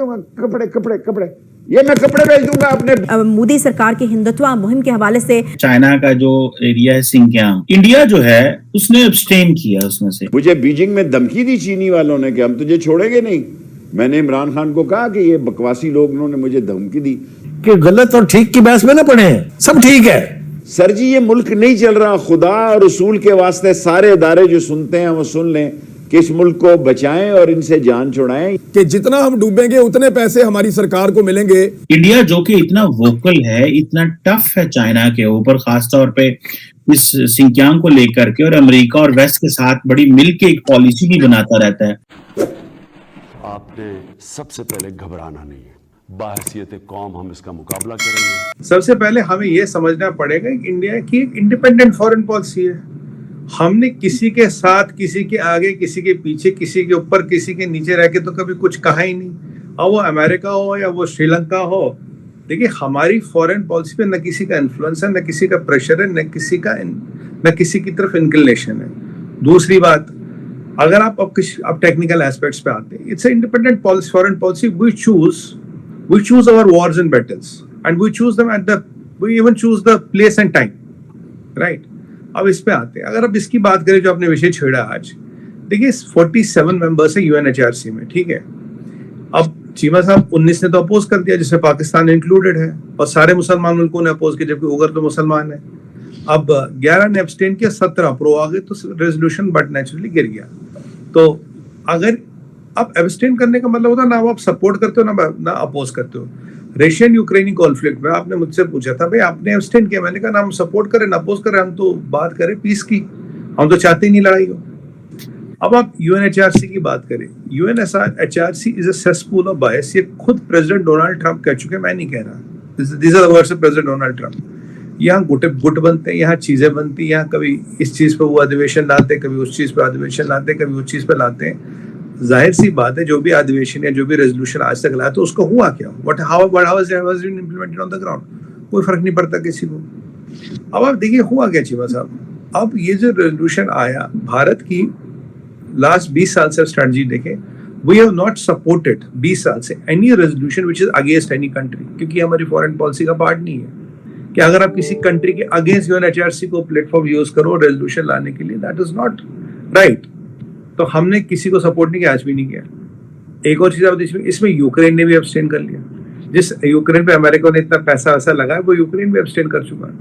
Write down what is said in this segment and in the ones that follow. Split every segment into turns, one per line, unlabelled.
होगा, कपड़े कपड़े कपड़े, ये मैं कपड़े भेज दूंगा अपने।
मोदी सरकार की हिंदुत्व मुहिम के हवाले से
चाइना का जो एरिया है सिंकियांग, इंडिया जो है उसने अब्सटेन किया उसमें से।
मुझे बीजिंग में धमकी दी चीनी वालों ने कि हम तुझे छोड़ेंगे नहीं। मैंने इमरान खान को कहा कि ये बकवासी लोगों ने मुझे धमकी दी
कि गलत और ठीक की बहस में ना पड़े, सब ठीक है।
सर जी ये मुल्क नहीं चल रहा। खुदा और रसूल के वास्ते सारे इदारे जो सुनते हैं वो सुन लें कि इस मुल्क को बचाएं और इनसे जान छुड़ाएं
कि जितना हम डूबेंगे उतने पैसे हमारी सरकार को मिलेंगे।
इंडिया जो कि इतना वोकल है, इतना टफ है चाइना के ऊपर, खासतौर पे इस सिंकियांग को लेकर के, और अमेरिका और वेस्ट के साथ बड़ी मिल के एक पॉलिसी भी बनाता रहता है।
आपने सबसे पहले घबराना नहीं है, बाहसियत कौम हम इसका मुकाबला करेंगे।
सबसे पहले हमें यह समझना पड़ेगा कि इंडिया की एक इंडिपेंडेंट फॉरेन पॉलिसी है। हमने किसी के साथ, किसी के आगे, किसी के पीछे, किसी के ऊपर, किसी के नीचे रह के तो कभी कुछ कहा ही नहीं। अब वो अमेरिका हो या वो श्रीलंका हो, देखिए हमारी फॉरेन पॉलिसी पे न किसी का इन्फ्लुएंस है, न किसी का प्रेशर है, न किसी की तरफ इंक्लिनेशन है। दूसरी बात, अगर आप टेक्निकल एस्पेक्ट्स पे आते हैं, it's independent foreign policy. We choose our wars and battles and we choose them we even choose the place and time, right. अब इस पे आते हैं, अगर अब इसकी बात करें जो आपने विषय छेड़ा आज, देखिए 47 मेंबर्स है यूएनएचआरसी में, ठीक है। अब चीमा साहब 19 ने तो अपोज कर दिया, जिसमें पाकिस्तान इंक्लूडेड है, और सारे मुसलमान मुल्कों ने अपोज किया, जबकि उगर तो मुसलमान है। अब 11 ने एब्सटेन किया, 17 प्रो आ गए, तो रेजोल्यूशन बट नेचुरली गिर गया। तो अगर आप एब्सटेन करने का मतलब होता है ना आप सपोर्ट करते हो ना अपोज करते हो। रशियन यूक्रेनी कॉन्फ्लिक्ट में आपने मुझसे पूछा था, भाई आपने एब्सटेन किया, मैंने कहा ना हम सपोर्ट करें ना अपोज करें, हम तो बात करें पीस की, हम तो चाहते ही नहीं लड़ाई हो। अब आप यूएनएचआरसी की बात करें, UNHRC is a cesspool of बायस। ये खुद प्रेसिडेंट डोनाल्ड ट्रंप कह चुके, मैं नहीं कह रहा, this are the words of President Donald Trump. यहाँ गुट बनते हैं, यहाँ चीजें बनती हैं, यहाँ कभी इस चीज पे वो अधिवेशन लाते, कभी उस चीज पे अधिवेशन लाते, कभी उस चीज पे लाते हैं। जाहिर सी बात है, जो भी अधिवेशन या जो भी रेजोल्यूशन आज तक लाया तो उसको हुआ क्या, how was it implemented on the ground, कोई फर्क नहीं पड़ता किसी को। अब आप देखिए हुआ क्या चीमा साहब, अब ये जो रेजोल्यूशन आया, भारत की लास्ट 20 साल से स्ट्रेटजी देखें, वी हैव नॉट सपोर्टेड 20 साल से any resolution which is against any country, क्योंकि हमारी फॉरेन पॉलिसी का पार्ट नहीं है कि अगर आप किसी कंट्री के अगेंस्ट यूएनएचआरसी को प्लेटफॉर्म यूज करो रेजोल्यूशन लाने के लिए, दैट इज नॉट राइट। तो हमने किसी को सपोर्ट नहीं किया, आज भी नहीं किया। एक और चीज आप इसमें यूक्रेन ने भी एब्सटेन कर लिया। जिस यूक्रेन पे अमेरिका ने इतना पैसा वैसा लगाया, वो यूक्रेन भी एब्सटेन कर चुका है,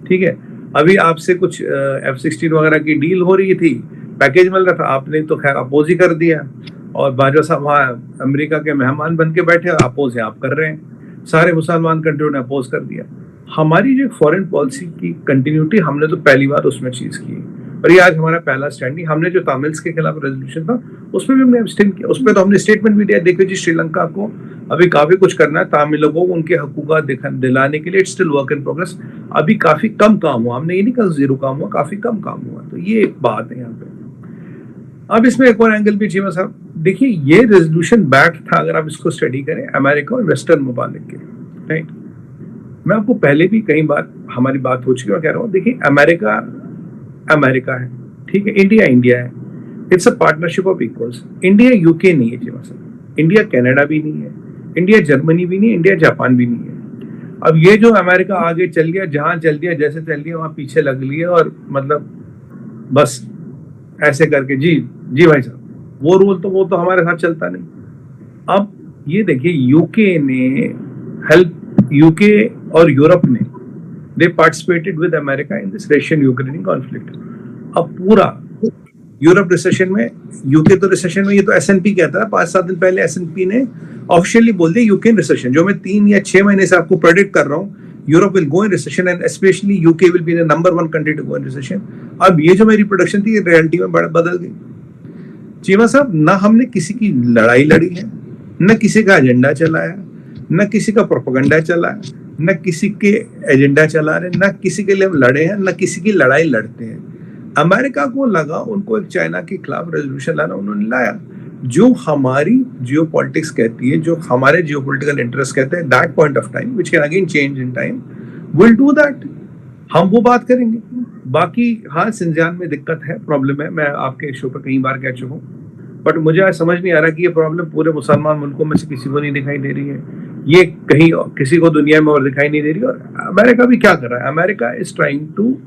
ठीक है। अभी आपसे कुछ F-16 वगैरह की डील हो रही थी, पैकेज मिल रहा था, आपने तो खैर अपोज ही कर दिया, और बाजवा साहब वहाँ अमेरिका के मेहमान बन के बैठे, अपोज आप कर रहे हैं। सारे मुसलमान कंट्रियों ने अपोज कर दिया। हमारी जो फॉरेन पॉलिसी की कंटिन्यूटी, हमने तो पहली बार उसमें चीज की, और ये आज हमारा पहला स्टैंड। हमने जो तमिल्स के खिलाफ रेजोल्यूशन था उसमें भी हमने एब्सटेन किया, उस पर तो हमने स्टेटमेंट भी दिया, देखो जी श्रीलंका को अभी काफी कुछ करना है, तमिलों को उनके हकूक़ दिलाने के लिए, it's still work in progress. अभी काफी कम काम हुआ, हमने ये नहीं कहा जीरो काम हुआ, काफी कम काम हुआ। तो ये एक बात है यहाँ पे। अब इसमें एक और एंगल भी चीमा साहब, देखिए ये रेजोल्यूशन बैक था, अगर आप इसको स्टडी करें, अमेरिका और वेस्टर्न ममालिक के, राइट। मैं आपको पहले भी कई बार हमारी बात हो चुकी है, मैं कह रहा हूँ, देखिए अमेरिका है, ठीक है, इंडिया है, it's a partnership of equals. India UK नहीं है जी, मतलब इंडिया कनाडा भी नहीं है, इंडिया जर्मनी भी नहीं है, इंडिया जापान भी नहीं है। अब ये जो अमेरिका आगे चल गया, जहां चल दिया, जैसे चल दिया, वहां पीछे लग लिया, और मतलब बस ऐसे करके जी भाई साहब, वो तो हमारे साथ चलता नहीं। अब ये देखिए, यूके और यूरोप ने they participated with America in this Russian-Ukrainian conflict। अब पूरा यूरोप रिसेशन में, यूके तो रिसेशन में, ये तो एसएनपी कहता है, 5-7 दिन पहले एसएनपी ने ऑफिशियली बोल दिया यूक्रेन रिसेशन, जो मैं 3 या 6 महीने से आपको प्रेडिक्ट कर रहा हूँ, Europe will go in recession and specially UK will be the number 1 country to go in recession. अब ये जो मेरी प्रोडक्शन थी, ये रियलिटी में बदल गई। चीमा साहब, ना हमने किसी की लड़ाई लड़ी है, न किसी का एजेंडा चलाया, न किसी का प्रोपेगेंडा चलाया, न किसी के एजेंडा चला रहे, न किसी के लिए हम लड़े हैं, न किसी की लड़ाई लड़ते हैं। अमेरिका को लगा उनको एक चाइना के खिलाफ रेजोल्यूशन लाना, उन्होंने लाया। जो हमारी जियोपॉलिटिक्स कहती है, जो हमारे जियोपॉलिटिकल इंटरेस्ट कहते हैं, that point of time which can again change in time, will do that. हम वो बात करेंगे। बाकी हाँ, सिंजियान में दिक्कत है, प्रॉब्लम है, मैं आपके शो पर कई बार कह चुका हूँ। बट मुझे आज समझ नहीं आ रहा कि ये प्रॉब्लम पूरे मुसलमान मुल्कों में से किसी को नहीं दिखाई दे रही है, ये कहीं किसी को दुनिया में और दिखाई नहीं दे रही। और अमेरिका भी क्या कर रहा है, America is trying to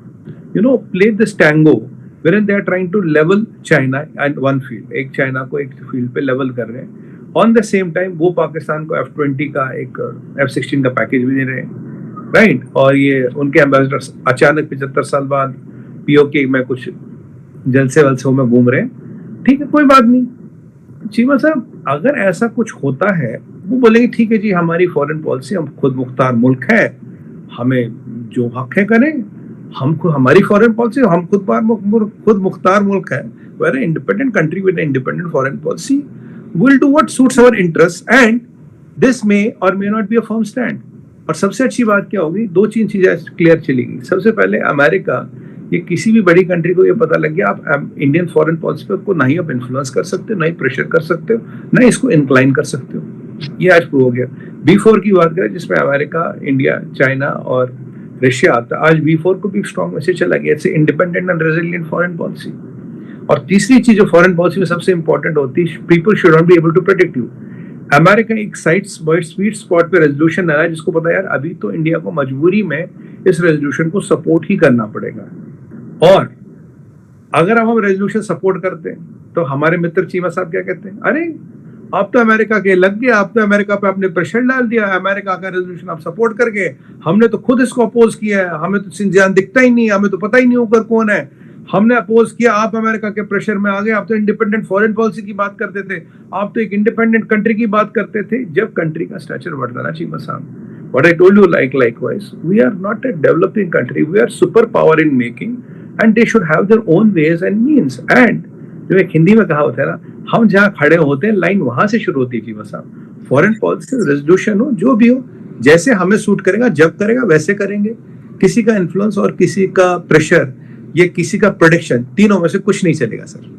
play this tango wherein they are trying to level China and one field, एक चाइना को एक फील्ड पे लेवल कर रहे हैं। ऑन द सेम टाइम वो पाकिस्तान को F-20 का एक F-16 का पैकेज भी दे रहे हैं, राइट। और ये उनके एम्बेसडर अचानक 75 साल बाद POK में कुछ जलसे वलसे में घूम रहे हैं, ठीक है, कोई बात नहीं। चीमा साहब, अगर ऐसा कुछ होता है, वो बोलेंगे ठीक है जी, हमारी फॉरेन पॉलिसी, हम खुद मुख्तार मुल्क है, हमें जो हक है करें, हमको हमारी फॉरेन पॉलिसी, हम खुद मुख्तार मुल्क है। Where independent country with independent foreign policy will do what suits our interest and this may or may not be a firm stand. और सबसे अच्छी बात क्या होगी, दो तीन चीजें क्लियर चलेगी। सबसे पहले अमेरिका, ये किसी भी बड़ी कंट्री को ये पता लग गया, आप इंडियन फॉरेन पॉलिसी पे को ना ही आप इन्फ्लुएंस कर सकते हो, ना ही प्रेशर कर सकते हो, ना इसको इंक्लाइन कर सकते हो। ये आज प्रूव हो गया। B4 की बात करें, जिसमें अमेरिका, इंडिया, चाइना और रशिया आता है, आज B4 को भी स्ट्रॉन्ग मैसेज चला गया, it's independent and resilient foreign policy. और तीसरी चीज जो फॉरेन पॉलिसी में सबसे इंपॉर्टेंट होती है, people should not be able to protect you. America एक स्वीट स्पॉट पे रेजोल्यूशन लाया, जिसको पता है यार अभी तो इंडिया को मजबूरी में इस रेजोल्यूशन को सपोर्ट ही करना पड़ेगा। और अगर हम रेजोल्यूशन सपोर्ट करते हैं तो हमारे मित्र चीमा साहब क्या कहते हैं, अरे आप तो अमेरिका के लग गया, आप तो अमेरिका पे आपने प्रेशर डाल दिया, अमेरिका का रेजोल्यूशन आप सपोर्ट करके, हमने तो खुद इसको अपोज किया है, हमें तो सिंजियान दिखता ही नहीं, हमें तो पता ही नहीं होकर कौन है, हमने अपोज किया, आप अमेरिका के प्रेशर में आ गए। आप तो इंडिपेंडेंट फॉरेन पॉलिसी की बात करते थे, आप तो एक इंडिपेंडेंट कंट्री की बात करते थे। जब कंट्री का स्ट्रक्चर बढ़ता ना चीमा साहब, what I told you likewise, we are not a developing country, we are super power in making and they should have their own ways and means। and जो एक हिंदी में कहा होता है ना, हम जहाँ खड़े होते हैं लाइन वहां से शुरू होती है चीमा साहब। फॉरेन पॉलिसी रेजोल्यूशन हो, जो भी हो, जैसे हमें सूट करेगा, जब करेगा वैसे करेंगे। किसी का इन्फ्लुएंस और किसी का प्रेशर, ये किसी का प्रोडिक्शन, तीनों में से कुछ नहीं चलेगा सर।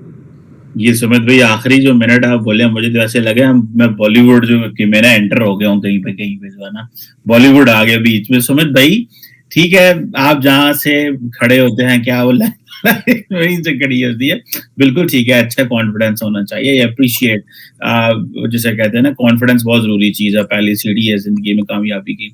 ये सुमित भाई, आखिरी जो मिनट आप बोले, मुझे तो ऐसे लगे मैं बॉलीवुड जो कि मैं एंटर हो गया हूँ कहीं पे जो है ना, बॉलीवुड आ गया बीच में। सुमित भाई ठीक है, आप जहां से खड़े होते हैं, क्या बोला वहीं से खड़ी होती है, बिल्कुल ठीक है, अच्छा कॉन्फिडेंस होना चाहिए, अप्रिशिएट, जिसे कहते हैं ना, कॉन्फिडेंस बहुत जरूरी चीज है, पहली सीढ़ी है जिंदगी में कामयाबी की।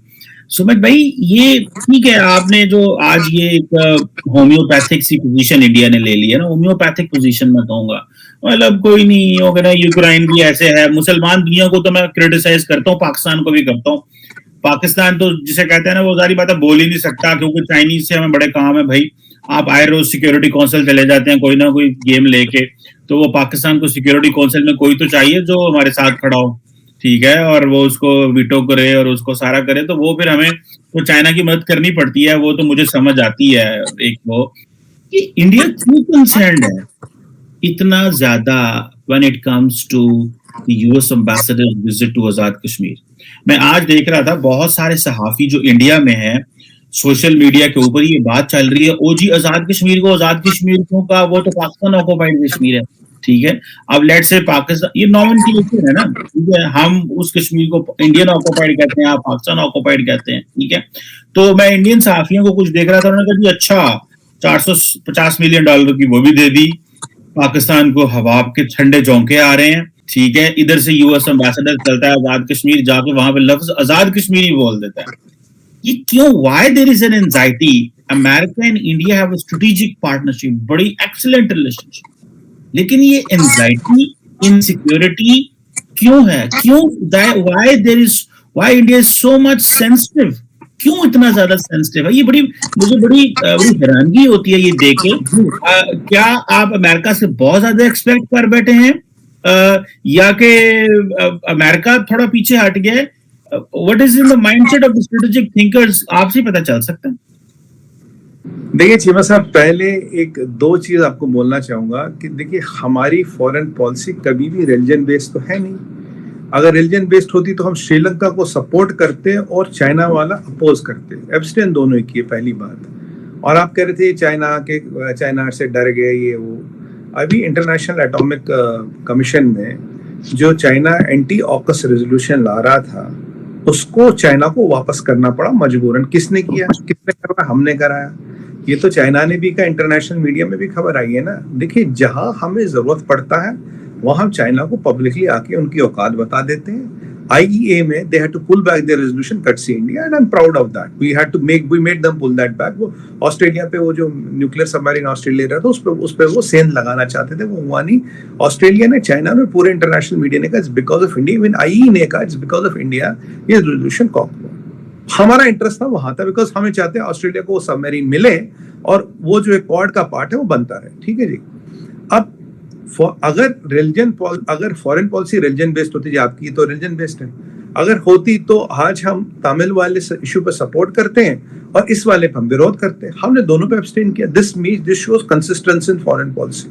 सुमित भाई, ये ठीक है, आपने जो आज ये एक होम्योपैथिक सी पोजीशन इंडिया ने ले ली है ना, होम्योपैथिक पोजीशन में कहूंगा, मतलब कोई नहीं होगा ना, यूक्रेन भी ऐसे है, मुसलमान दुनिया को तो मैं क्रिटिसाइज करता हूँ, पाकिस्तान को भी करता हूँ। पाकिस्तान तो जिसे कहते हैं ना, वो सारी बातें बोल ही नहीं सकता, क्योंकि चाइनीज से हमें बड़े काम है भाई। आप आए रोज सिक्योरिटी काउंसिल चले जाते हैं कोई ना कोई गेम लेके, तो वो पाकिस्तान को सिक्योरिटी काउंसिल में कोई तो चाहिए जो हमारे साथ खड़ा हो, ठीक है, और वो उसको वीटो करे और उसको सारा करे, तो वो फिर हमें तो चाइना की मदद करनी पड़ती है। वो तो मुझे समझ आती है, एक वो कि इंडिया क्यों कंसर्न्ड है इतना ज्यादा when it comes to the US ambassador visit to Azad Kashmir. मैं आज देख रहा था, बहुत सारे सहाफी जो इंडिया में हैं, सोशल मीडिया के ऊपर ये बात चल रही है, ओ जी आजाद कश्मीर को आजाद कश्मीर क्यों कहा, वो तो पाकिस्तान ऑक्युपाइड कश्मीर है, ठीक है। अब लेट्स से पाकिस्तान, ये नॉमेनक्लेचर है ना, ठीक है, हम उस कश्मीर को इंडियन ऑक्युपाइड कहते हैं, आप पाकिस्तान ऑक्युपाइड कहते हैं, ठीक है। तो मैं इंडियन सहाफियों को कुछ देख रहा था, उन्होंने कहा जी अच्छा, $450 मिलियन की वो भी दे दी, पाकिस्तान को हवा के ठंडे झोंके आ रहे हैं, ठीक है। इधर से यूएस एम्बेसडर चलता है आजाद कश्मीर, जाके वहां पे लफ्ज आजाद कश्मीर ही बोल देता है। ये क्यों, why there is an anxiety? America and India have a strategic partnership, बड़ी एक्सीलेंट रिलेशनशिप, लेकिन ये एंजाइटी, इनसिक्योरिटी क्यों है? क्यों, why there is, why India is so much sensitive, क्यों इतना ज्यादा सेंसिटिव है? ये मुझे बड़ी हैरानगी होती है ये देख के। क्या आप अमेरिका से बहुत ज्यादा एक्सपेक्ट कर बैठे हैं, या कि अमेरिका थोड़ा पीछे हट गया है? What is in the mindset of the strategic thinkers, आपसे पता चल सकता है?
देखिए चीमा साहब, पहले एक दो चीज आपको बोलना चाहूंगा कि देखिए, हमारी फॉरेन पॉलिसी कभी भी रिलीजन बेस्ड तो है नहीं। अगर रिलीजन बेस्ड होती तो हम श्रीलंका को सपोर्ट करते और चाइना वाला अपोज करते, एब्सटेन दोनों ही किए, पहली बात। और आप कह रहे थे चाइना से डर गए, ये वो। अभी इंटरनेशनल एटॉमिक कमीशन में जो चाइना एंटी ऑकस रेजोल्यूशन ला रहा था, उसको चाइना को वापस करना पड़ा मजबूरन। किसने किया, किसने करा? हमने कराया। ये तो चाइना ने भी कहा, इंटरनेशनल मीडिया में भी खबर आई है ना। देखिए, जहां हमें जरूरत पड़ता है वहां हम चाइना को पब्लिकली आके उनकी औकात बता देते हैं। IEA में they had to pull back their resolution courtesy India and I'm proud of that. We made them pull that back. वो ऑस्ट्रेलिया पे वो जो न्यूक्लियर सबमरीन ऑस्ट्रेलिया रहा था उस पे वो सेंध लगाना चाहते थे, वो हुआ नहीं। ऑस्ट्रेलिया ने, चाइना ने, पूरे इंटरनेशनल मीडिया ने कहा it's because of India, even IEA ने कहा इट्स बिकॉज ऑफ इंडिया ये रेजोल्यूशन कॉक हुआ। हमारा इंटरेस्ट था वहां था बिकॉज हमें चाहते हैं ऑस्ट्रेलिया को वो सबमरीन मिले और वो जो एक क्वाड का पार्ट है वो बनता रहे, ठीक है जी। अब अगर फॉरेन पॉलिसी रिलीजन बेस्ड होती, आपकी तो रिलीजन बेस्ड है, अगर होती तो आज हम तमिल वाले इशू पे सपोर्ट करते हैं और इस वाले पे हम विरोध करते हैं। हमने दोनों पे एब्सटेन किया। This shows consistency in foreign policy.